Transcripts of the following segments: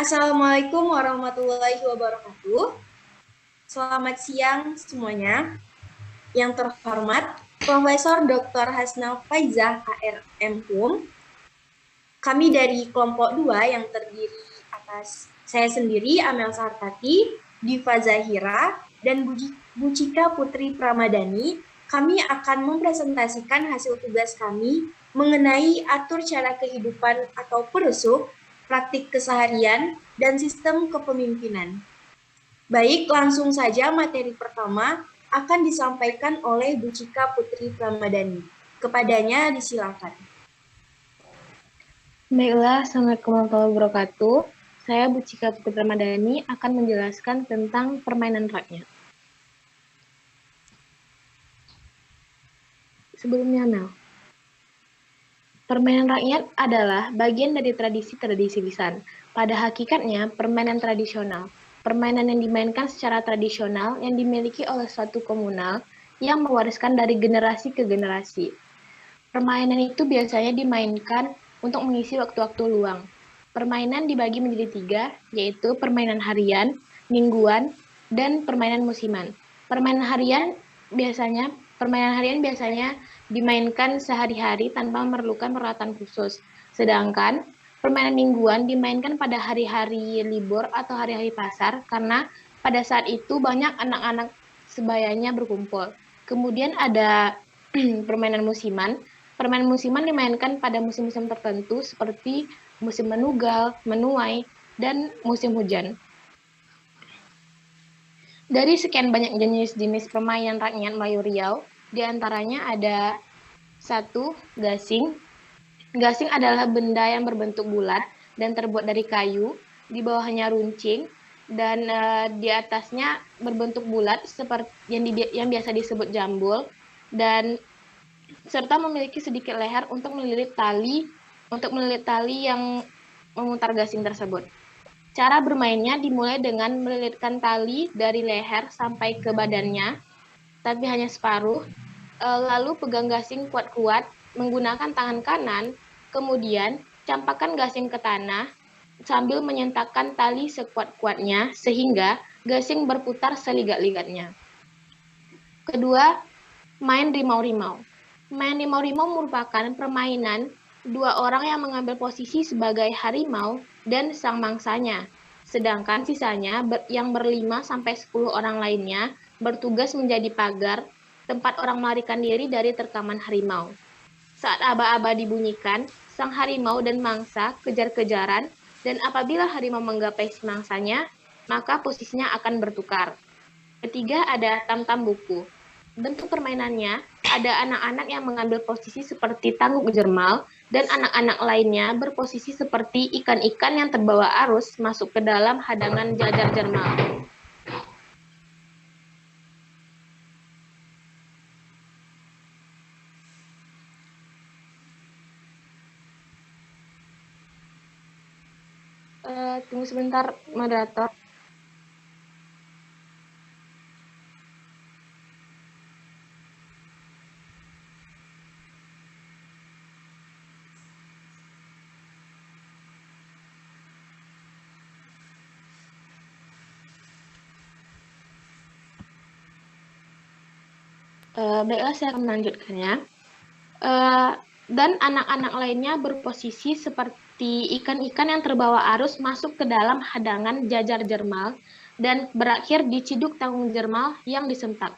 Assalamualaikum warahmatullahi wabarakatuh. Selamat siang semuanya. Yang terhormat Profesor Dr. Hasnal Faizah KRM HUM. Kami dari kelompok 2 yang terdiri atas saya sendiri, Amel Sartati, Diva Zahira, dan Bucika Putri Pramadani. Kami akan mempresentasikan hasil tugas kami mengenai atur cara kehidupan atau perusuh, praktik keseharian, dan sistem kepemimpinan. Baik, langsung saja materi pertama akan disampaikan oleh Bucika Putri Pramadani. Kepadanya disilakan. Baiklah, Assalamualaikum warahmatullahi wabarakatuh. Saya Bucika Putri Pramadani akan menjelaskan tentang permainan rakyat. Sebelumnya, Mel. Permainan rakyat adalah bagian dari tradisi-tradisi lisan. Pada hakikatnya, permainan tradisional. Permainan yang dimainkan secara tradisional yang dimiliki oleh suatu komunal yang mewariskan dari generasi ke generasi. Permainan itu biasanya dimainkan untuk mengisi waktu-waktu luang. Permainan dibagi menjadi 3, yaitu permainan harian, mingguan, dan permainan musiman. Permainan harian biasanya dimainkan sehari-hari tanpa memerlukan peralatan khusus. Sedangkan permainan mingguan dimainkan pada hari-hari libur atau hari-hari pasar karena pada saat itu banyak anak-anak sebayanya berkumpul. Kemudian ada permainan musiman. Permainan musiman dimainkan pada musim-musim tertentu seperti musim menugal, menuai, dan musim hujan. Dari sekian banyak jenis-jenis permainan rakyat Melayu Riau, di antaranya ada 1. Gasing. Gasing adalah benda yang berbentuk bulat dan terbuat dari kayu, di bawahnya runcing, dan di atasnya berbentuk bulat seperti yang biasa disebut jambul, dan serta memiliki sedikit leher untuk melilit tali yang memutar gasing tersebut. Cara bermainnya dimulai dengan melilitkan tali dari leher sampai ke badannya, tapi hanya separuh. Lalu pegang gasing kuat-kuat menggunakan tangan kanan, kemudian campakkan gasing ke tanah sambil menyentakkan tali sekuat-kuatnya sehingga gasing berputar seligat-ligatnya. Kedua, main rimau-rimau. Main rimau-rimau merupakan permainan 2 orang yang mengambil posisi sebagai harimau dan sang mangsanya. Sedangkan sisanya yang ber5 sampai 10 orang lainnya bertugas menjadi pagar tempat orang melarikan diri dari terkaman harimau. Saat aba-aba dibunyikan, sang harimau dan mangsa kejar-kejaran, dan apabila harimau menggapai si mangsanya, maka posisinya akan bertukar. Ketiga, ada tam-tam buku. Bentuk permainannya, ada anak-anak yang mengambil posisi seperti tangguk jermal, dan anak-anak lainnya berposisi seperti ikan-ikan yang terbawa arus masuk ke dalam hadangan jajar jermal. Tunggu sebentar, moderator. Baiklah, saya akan melanjutkannya. Dan anak-anak lainnya berposisi seperti ikan-ikan yang terbawa arus masuk ke dalam hadangan jajar jermal dan berakhir di ciduk tanggung jermal yang disentak.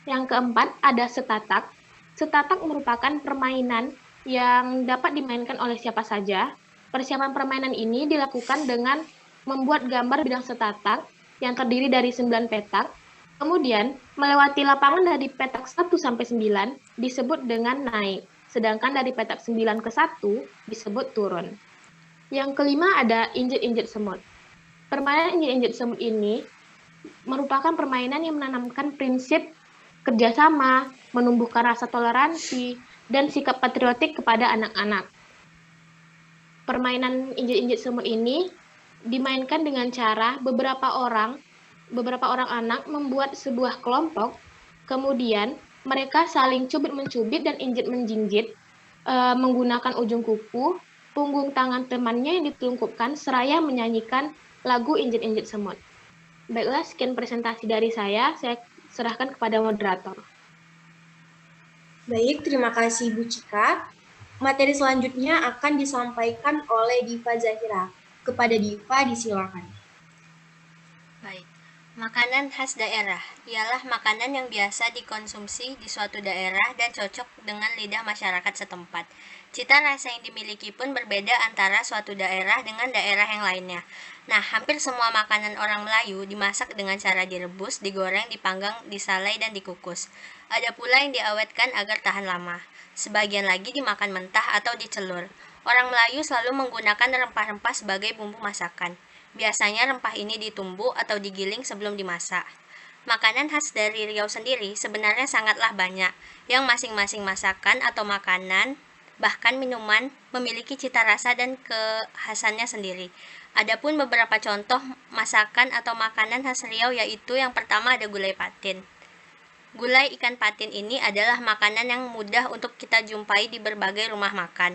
Yang keempat, ada setatak. Setatak merupakan permainan yang dapat dimainkan oleh siapa saja. Persiapan permainan ini dilakukan dengan membuat gambar bidang setatak yang terdiri dari 9 petak. Kemudian, melewati lapangan dari petak 1 sampai 9 disebut dengan naik, sedangkan dari petak 9 ke 1 disebut turun. Yang kelima ada injit-injit semut. Permainan injit-injit semut ini merupakan permainan yang menanamkan prinsip kerjasama, menumbuhkan rasa toleransi, dan sikap patriotik kepada anak-anak. Permainan injit-injit semut ini dimainkan dengan cara beberapa orang anak membuat sebuah kelompok, kemudian mereka saling cubit-mencubit dan injit-menjinjit menggunakan ujung kuku punggung tangan temannya yang ditelungkupkan seraya menyanyikan lagu Injit-Injit Semut. Baiklah, sekian presentasi dari saya serahkan kepada moderator. Baik, terima kasih Bu Cika. Materi selanjutnya akan disampaikan oleh Diva Zahira. Kepada Diva, disilakan. Baik. Makanan khas daerah ialah makanan yang biasa dikonsumsi di suatu daerah dan cocok dengan lidah masyarakat setempat. Cita rasa yang dimiliki pun berbeda antara suatu daerah dengan daerah yang lainnya. Nah, hampir semua makanan orang Melayu dimasak dengan cara direbus, digoreng, dipanggang, disalai, dan dikukus. Ada pula yang diawetkan agar tahan lama. Sebagian lagi dimakan mentah atau dicelur. Orang Melayu selalu menggunakan rempah-rempah sebagai bumbu masakan. Biasanya rempah ini ditumbuk atau digiling sebelum dimasak. Makanan khas dari Riau sendiri sebenarnya sangatlah banyak, yang masing-masing masakan atau makanan, bahkan minuman, memiliki cita rasa dan kekhasannya sendiri. Adapun beberapa contoh masakan atau makanan khas Riau yaitu yang pertama ada gulai patin. Gulai ikan patin ini adalah makanan yang mudah untuk kita jumpai di berbagai rumah makan.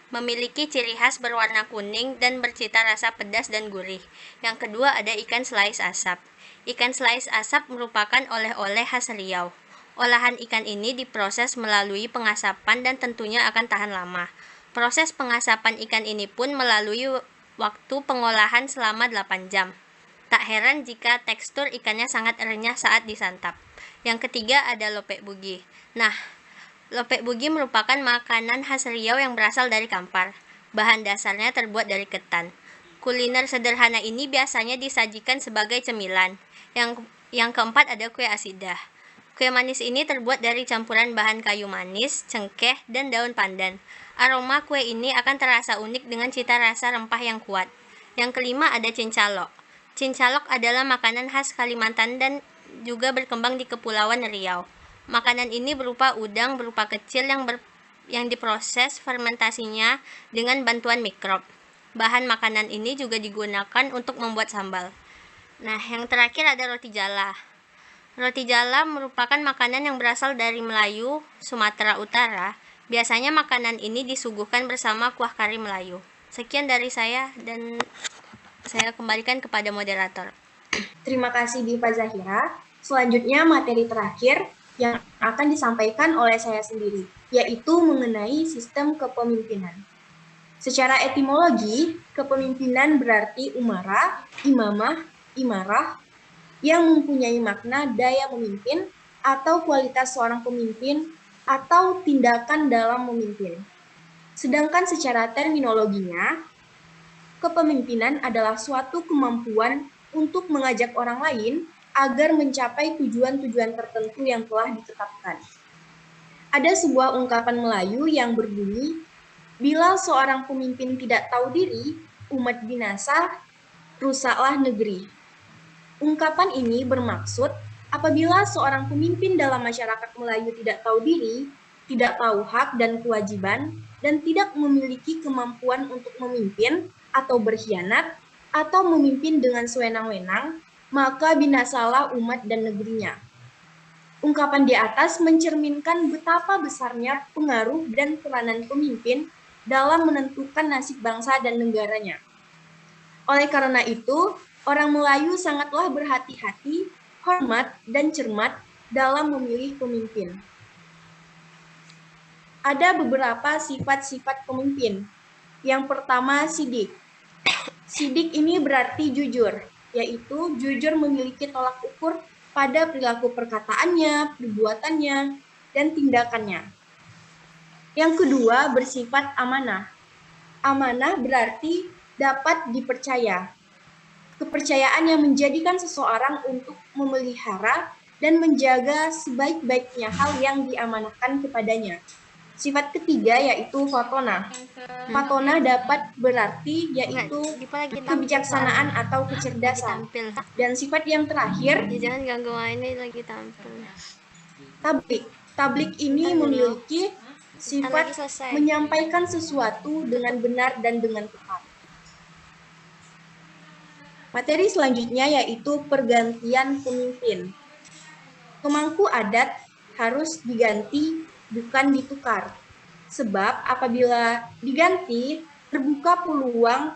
Memiliki ciri khas berwarna kuning dan bercita rasa pedas dan gurih. Yang kedua ada ikan slice asap. Ikan slice asap merupakan oleh-oleh khas Riau. Olahan ikan ini diproses melalui pengasapan dan tentunya akan tahan lama. Proses pengasapan ikan ini pun melalui waktu pengolahan selama 8 jam. Tak heran jika tekstur ikannya sangat renyah saat disantap. Yang ketiga ada lopek bugi. Nah, lopek bugi merupakan makanan khas Riau yang berasal dari Kampar. Bahan dasarnya terbuat dari ketan. Kuliner sederhana ini biasanya disajikan sebagai cemilan. Yang keempat ada kue asidah. Kue manis ini terbuat dari campuran bahan kayu manis, cengkeh, dan daun pandan. Aroma kue ini akan terasa unik dengan cita rasa rempah yang kuat. Yang kelima ada cincalok. Cincalok adalah makanan khas Kalimantan dan juga berkembang di Kepulauan Riau. Makanan ini berupa udang berupa kecil yang diproses fermentasinya dengan bantuan mikrob. Bahan makanan ini juga digunakan untuk membuat sambal. Nah, yang terakhir ada roti jala. Roti jala merupakan makanan yang berasal dari Melayu, Sumatera Utara. Biasanya makanan ini disuguhkan bersama kuah kari Melayu. Sekian dari saya dan saya kembalikan kepada moderator. Terima kasih Diva Zahira. Selanjutnya materi terakhir yang akan disampaikan oleh saya sendiri, yaitu mengenai sistem kepemimpinan. Secara etimologi, kepemimpinan berarti umara, imamah, imarah, yang mempunyai makna daya memimpin atau kualitas seorang pemimpin atau tindakan dalam memimpin. Sedangkan secara terminologinya, kepemimpinan adalah suatu kemampuan untuk mengajak orang lain agar mencapai tujuan-tujuan tertentu yang telah ditetapkan. Ada sebuah ungkapan Melayu yang berbunyi, bila seorang pemimpin tidak tahu diri, umat binasa, rusaklah negeri. Ungkapan ini bermaksud, apabila seorang pemimpin dalam masyarakat Melayu tidak tahu diri, tidak tahu hak dan kewajiban, dan tidak memiliki kemampuan untuk memimpin, atau berkhianat, atau memimpin dengan sewenang-wenang, maka binasalah umat dan negerinya. Ungkapan di atas mencerminkan betapa besarnya pengaruh dan peranan pemimpin dalam menentukan nasib bangsa dan negaranya. Oleh karena itu, orang Melayu sangatlah berhati-hati, hormat, dan cermat dalam memilih pemimpin. Ada beberapa sifat-sifat pemimpin. Yang pertama, sidik. Sidik ini berarti jujur, yaitu jujur memiliki tolak ukur pada perilaku perkataannya, perbuatannya, dan tindakannya. Yang kedua, bersifat amanah. Amanah berarti dapat dipercaya. Kepercayaan yang menjadikan seseorang untuk memelihara dan menjaga sebaik-baiknya hal yang diamanahkan kepadanya. Sifat ketiga yaitu fatona. Fatona dapat berarti yaitu kebijaksanaan atau kecerdasan. Dan sifat yang terakhir, Jangan ganggu mainnya lagi tampil. tablik. Tablik ini memiliki sifat menyampaikan sesuatu dengan benar dan dengan tepat. Materi selanjutnya yaitu pergantian pemimpin. Pemangku adat harus diganti, bukan ditukar. Sebab apabila diganti, terbuka peluang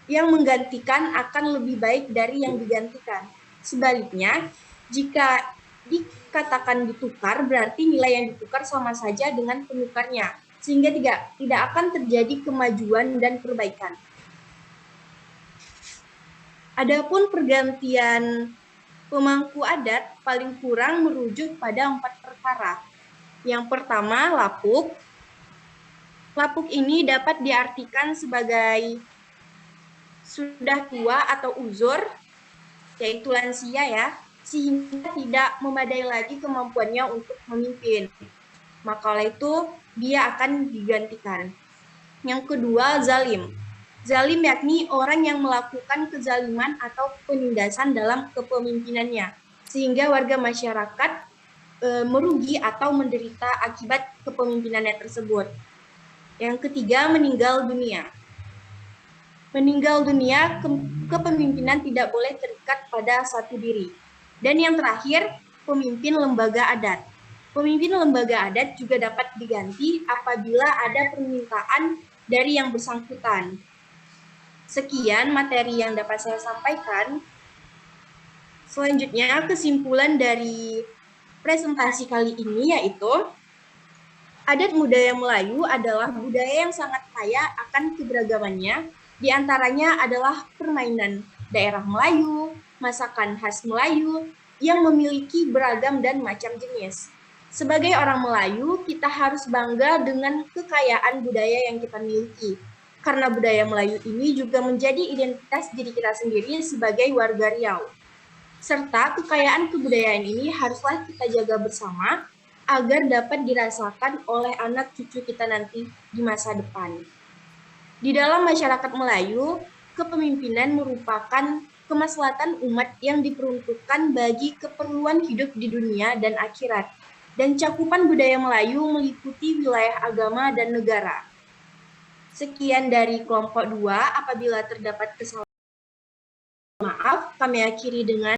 yang menggantikan akan lebih baik dari yang digantikan. Sebaliknya, jika dikatakan ditukar, berarti nilai yang ditukar sama saja dengan penukarnya, sehingga tidak akan terjadi kemajuan dan perbaikan. Adapun pergantian pemangku adat paling kurang merujuk pada 4 perkara. Yang pertama, lapuk. Lapuk ini dapat diartikan sebagai sudah tua atau uzur, yaitu lansia ya, sehingga tidak memadai lagi kemampuannya untuk memimpin. Maka oleh itu, dia akan digantikan. Yang kedua, zalim. Zalim yakni orang yang melakukan kezaliman atau penindasan dalam kepemimpinannya, sehingga warga masyarakat merugi atau menderita akibat kepemimpinannya tersebut. Yang ketiga, meninggal dunia. Meninggal dunia, kepemimpinan tidak boleh terikat pada satu diri. Dan yang terakhir, pemimpin lembaga adat. Pemimpin lembaga adat juga dapat diganti apabila ada permintaan dari yang bersangkutan. Sekian materi yang dapat saya sampaikan. Selanjutnya, kesimpulan dari presentasi kali ini yaitu adat budaya Melayu adalah budaya yang sangat kaya akan keberagamannya. Di antaranya adalah permainan daerah Melayu, masakan khas Melayu yang memiliki beragam dan macam jenis. Sebagai orang Melayu, kita harus bangga dengan kekayaan budaya yang kita miliki. Karena budaya Melayu ini juga menjadi identitas diri kita sendiri sebagai warga Riau. Serta kekayaan kebudayaan ini haruslah kita jaga bersama agar dapat dirasakan oleh anak cucu kita nanti di masa depan. Di dalam masyarakat Melayu, kepemimpinan merupakan kemaslahatan umat yang diperuntukkan bagi keperluan hidup di dunia dan akhirat. Dan cakupan budaya Melayu meliputi wilayah agama dan negara. Sekian dari kelompok 2, apabila terdapat kesalahan, maaf, kami akhiri dengan